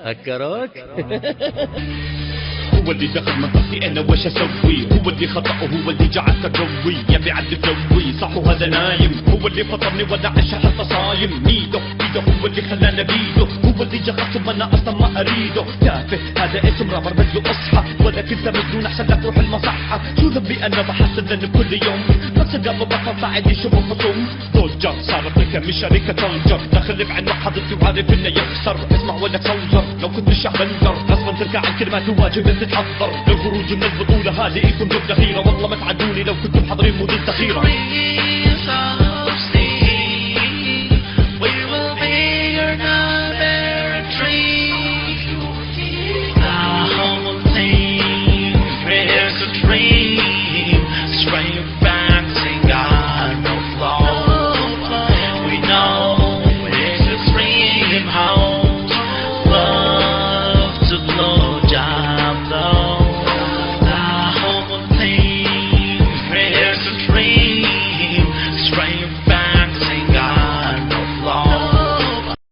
هكروك. هو اللي دخل منطقتي انا وش اسوي؟ هو اللي خطأه هو اللي جعل تقوي يبي يعدل جوي صح وهذا نايم. هو اللي فطرني ولا عشا حتى صايم. ميدو هو اللي خلانا بيدو. هو اللي جغصت وانا اصلا ما اريده. تافه هذا اسم رابر بدي اصحى ولا كنت مجنون احسن لا تروح المصحة. شو ذنبي انا بحسن ذنب كل يوم بس قبل بطل بعد يشوف خصوم. ضجة صارت لك مش شركة طنجر داخل بعين حضرتي وعارف انه يخسر. اسمع ولك صوزر لو كنت الشعب بندر غصبا ترجع الكلمات وواجب ان تتحضر. الخروج من البطولة هذه يكون جبدة خيرة والله ما تعدوني لو كنتم حاضرين مود الذخيرة.